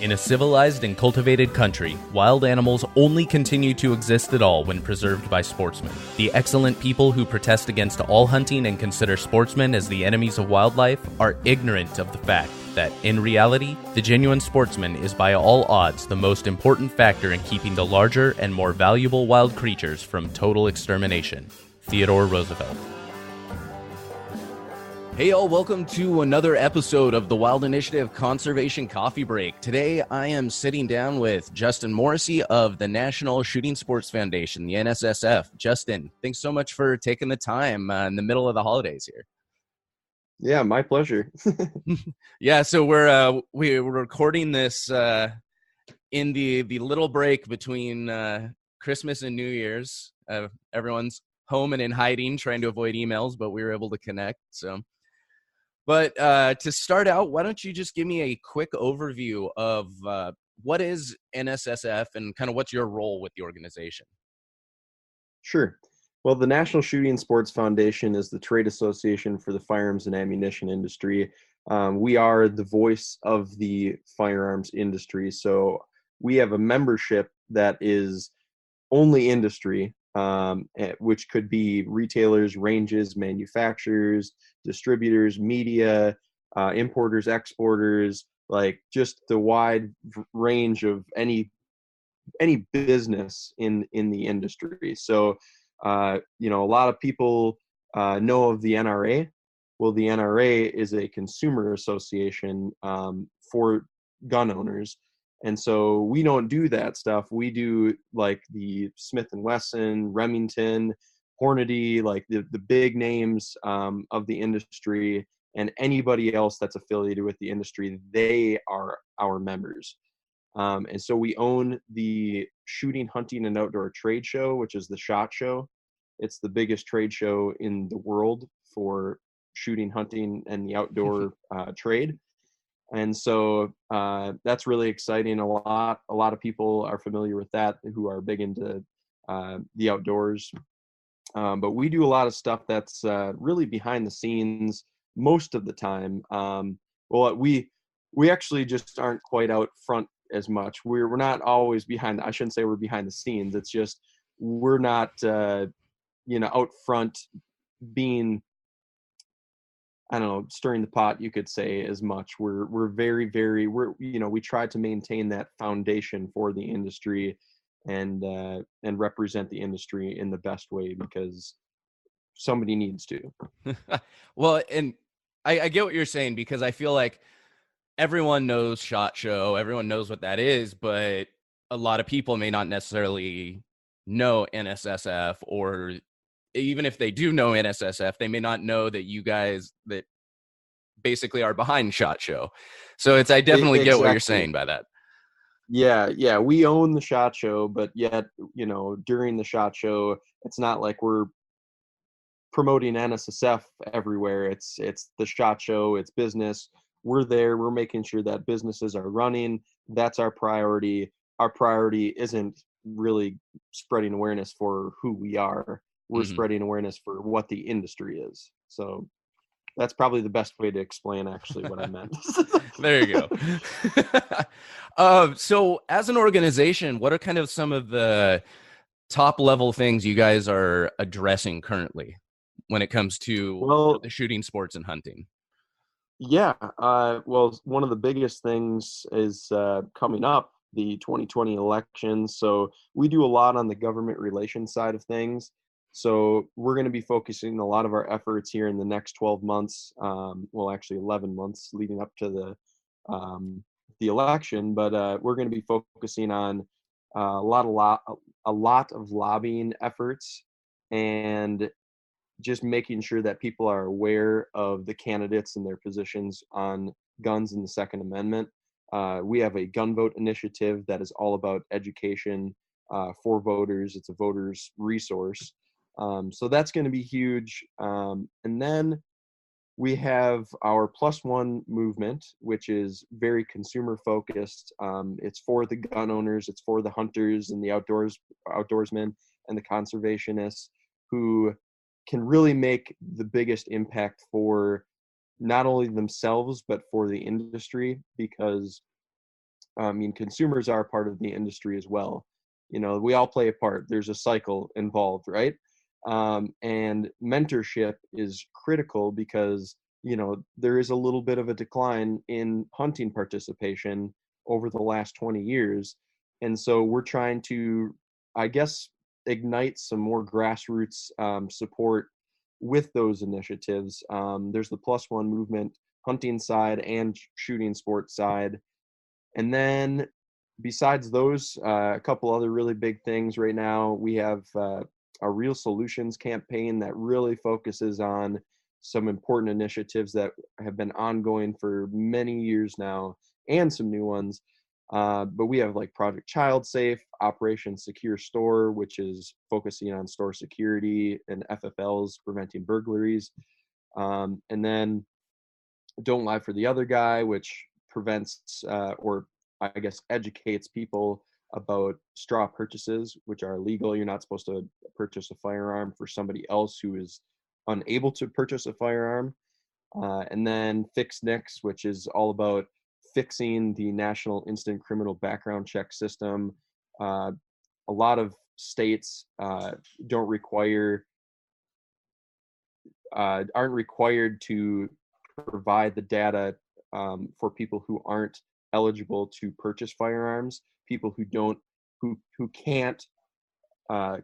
In a civilized and cultivated country, wild animals only continue to exist at all when preserved by sportsmen. The excellent people who protest against all hunting and consider sportsmen as the enemies of wildlife are ignorant of the fact that, in reality, the genuine sportsman is by all odds the most important factor in keeping the larger and more valuable wild creatures from total extermination. Theodore Roosevelt. Hey all, welcome to another episode of the Wild Initiative Conservation Coffee Break. Today I am sitting down with Justin Morrisey of the National Shooting Sports Foundation, the NSSF. Justin, thanks so much for taking the time in the middle of the holidays here. Yeah, my pleasure. Yeah, so we're recording this in the little break between Christmas and New Year's. Everyone's home and in hiding, trying to avoid emails, but we were able to connect. But to start out, why don't you just give me a quick overview of what is NSSF and kind of what's your role with the organization? Sure. Well, the National Shooting Sports Foundation is the trade association for the firearms and ammunition industry. We are the voice of the firearms industry. So we have a membership that is only industry, which could be retailers, ranges, manufacturers, distributors, media, importers, exporters, like just the wide range of any business in the industry. So, a lot of people know of the NRA. Well, the NRA is a consumer association for gun owners. And so we don't do that stuff. We do like the Smith & Wesson, Remington, Hornady, like the big names of the industry, and anybody else that's affiliated with the industry, they are our members. And so we own the Shooting, Hunting, and Outdoor Trade Show, which is the SHOT Show. It's the biggest trade show in the world for shooting, hunting, and the outdoor trade. And so that's really exciting. A lot of people are familiar with that who are big into the outdoors. But we do a lot of stuff that's really behind the scenes most of the time. Well, we actually just aren't quite out front as much. We're not always behind. I shouldn't say we're behind the scenes. It's just we're not out front being, I don't know, stirring the pot, you could say, as much. We're very, very, we try to maintain that foundation for the industry and represent the industry in the best way because somebody needs to. Well, and I get what you're saying, because I feel like everyone knows SHOT Show, everyone knows what that is, but a lot of people may not necessarily know NSSF, or even if they do know NSSF, they may not know that you guys that basically are behind SHOT Show. So I definitely get what you're saying by that. Yeah, we own the SHOT Show, but yet, during the SHOT Show, it's not like we're promoting NSSF everywhere. It's the SHOT Show, it's business. We're there, we're making sure that businesses are running. That's our priority. Our priority isn't really spreading awareness for who we are. We're spreading awareness for what the industry is. So that's probably the best way to explain actually what I meant. There you go. So as an organization, what are kind of some of the top level things you guys are addressing currently when it comes to the shooting, sports, and hunting? Yeah. Well, one of the biggest things is coming up, the 2020 elections. So we do a lot on the government relations side of things. So we're going to be focusing a lot of our efforts here in the next 12 months, actually 11 months leading up to the election. But we're going to be focusing on a lot of lobbying efforts and just making sure that people are aware of the candidates and their positions on guns and the Second Amendment. We have a gun vote initiative that is all about education for voters. It's a voters resource. So that's going to be huge. And then we have our Plus One movement, which is very consumer focused. It's for the gun owners, it's for the hunters and the outdoorsmen and the conservationists who can really make the biggest impact for not only themselves, but for the industry, because I mean, consumers are part of the industry as well. You know, we all play a part. There's a cycle involved, right? And mentorship is critical because, you know, there is a little bit of a decline in hunting participation over the last 20 years. And so we're trying to, I guess, ignite some more grassroots support with those initiatives. There's the Plus One movement, hunting side and shooting sports side. And then besides those, a couple other really big things right now, we have a Real Solutions campaign that really focuses on some important initiatives that have been ongoing for many years now, and some new ones. But we have like Project Child Safe, Operation Secure Store, which is focusing on store security, and FFLs preventing burglaries. And then Don't Lie for the Other Guy, which prevents or I guess educates people about straw purchases, which are illegal. You're not supposed to purchase a firearm for somebody else who is unable to purchase a firearm. And then Fix NICS, which is all about fixing the National Instant Criminal Background Check system. A lot of states don't require aren't required to provide the data for people who aren't eligible to purchase firearms, people who can't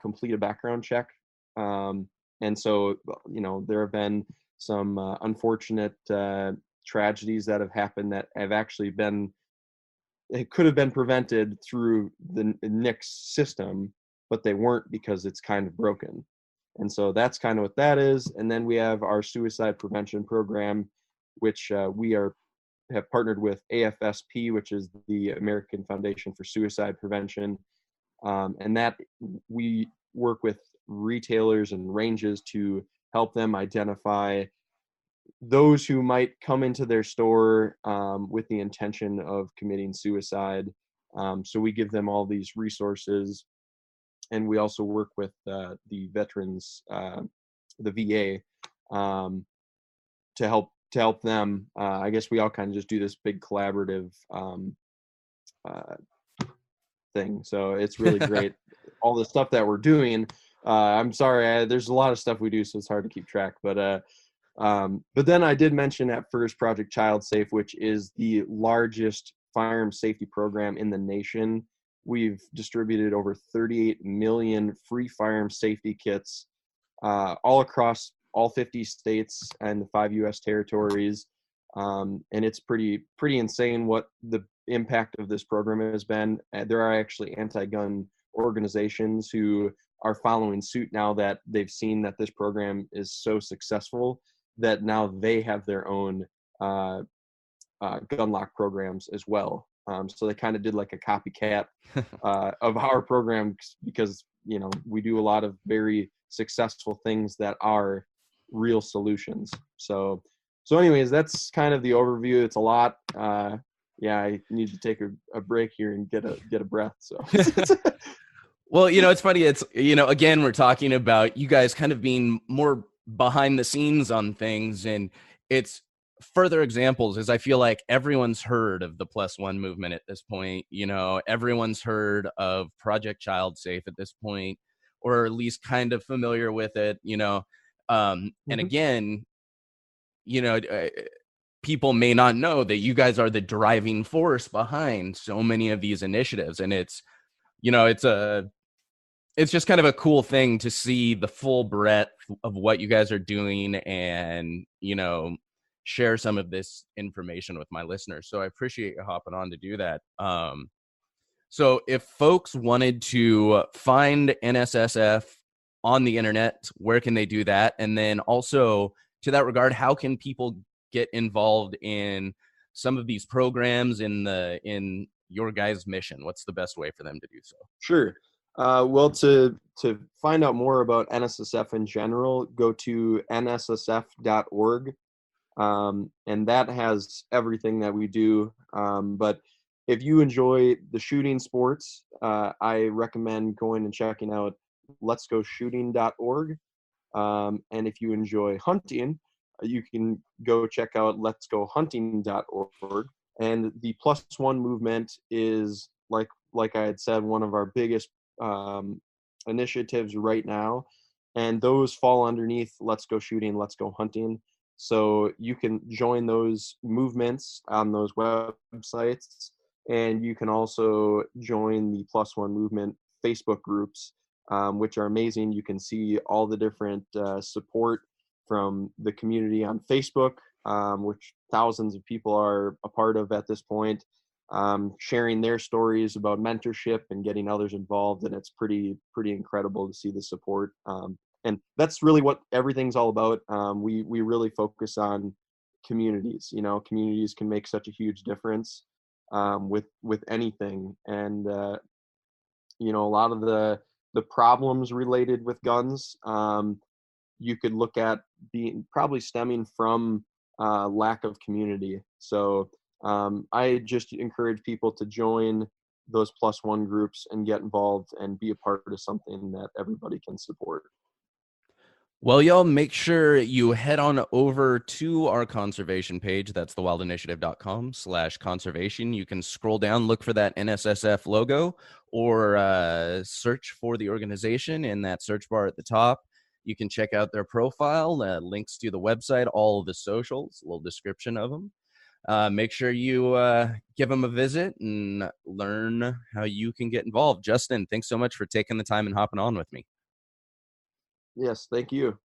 complete a background check. And so, you know, there have been some unfortunate tragedies that have happened that have actually been, it could have been prevented through the NICS system, but they weren't because it's kind of broken. And so that's kind of what that is. And then we have our suicide prevention program, which we have partnered with AFSP, which is the American Foundation for Suicide Prevention. And that we work with retailers and ranges to help them identify those who might come into their store with the intention of committing suicide. So we give them all these resources. And we also work with the veterans, the VA, to help them. I guess we all kind of just do this big collaborative thing. So it's really great. All the stuff that we're doing. I'm sorry, there's a lot of stuff we do, so it's hard to keep track. But then I did mention at first Project Child Safe, which is the largest firearm safety program in the nation. We've distributed over 38 million free firearm safety kits all across all 50 states and the 5 U.S. territories. And it's pretty insane what the impact of this program has been. There are actually anti-gun organizations who are following suit now that they've seen that this program is so successful that now they have their own gun lock programs as well. So they kind of did like a copycat of our program because, you know, we do a lot of very successful things that are real solutions. So anyways, that's kind of the overview. It's a lot. Yeah, I need to take a break here and get a breath. So. Well, you know, it's funny. It's, you know, again, we're talking about you guys kind of being more behind the scenes on things, and it's further examples is I feel like everyone's heard of the Plus One movement at this point. You know, everyone's heard of Project Child Safe at this point, or at least kind of familiar with it, you know. And again, you know, people may not know that you guys are the driving force behind so many of these initiatives. And it's, you know, it's just kind of a cool thing to see the full breadth of what you guys are doing and, you know, share some of this information with my listeners. So I appreciate you hopping on to do that. So if folks wanted to find NSSF on the internet, where can they do that? And then also to that regard, how can people get involved in some of these programs in your guys' mission? What's the best way for them to do so? Sure. Well, to find out more about NSSF in general, go to nssf.org. And that has everything that we do. But if you enjoy the shooting sports, I recommend going and checking out letsgoshooting.org. And if you enjoy hunting, you can go check out letsgohunting.org. And the Plus One movement is, like I had said, one of our biggest initiatives right now. And those fall underneath Let's Go Shooting, Let's Go Hunting. So you can join those movements on those websites, and you can also join the Plus One movement Facebook groups, which are amazing. You can see all the different support from the community on Facebook, which thousands of people are a part of at this point, sharing their stories about mentorship and getting others involved. And it's pretty incredible to see the support. And that's really what everything's all about. We really focus on communities. Communities can make such a huge difference with anything. And a lot of the problems related with guns, you could look at being probably stemming from lack of community. So I just encourage people to join those Plus One groups and get involved and be a part of something that everybody can support. Well, y'all, make sure you head on over to our conservation page. That's thewildinitiative.com/conservation. You can scroll down, look for that NSSF logo, or search for the organization in that search bar at the top. You can check out their profile, links to the website, all of the socials, a little description of them. Make sure you give them a visit and learn how you can get involved. Justin, thanks so much for taking the time and hopping on with me. Yes, thank you.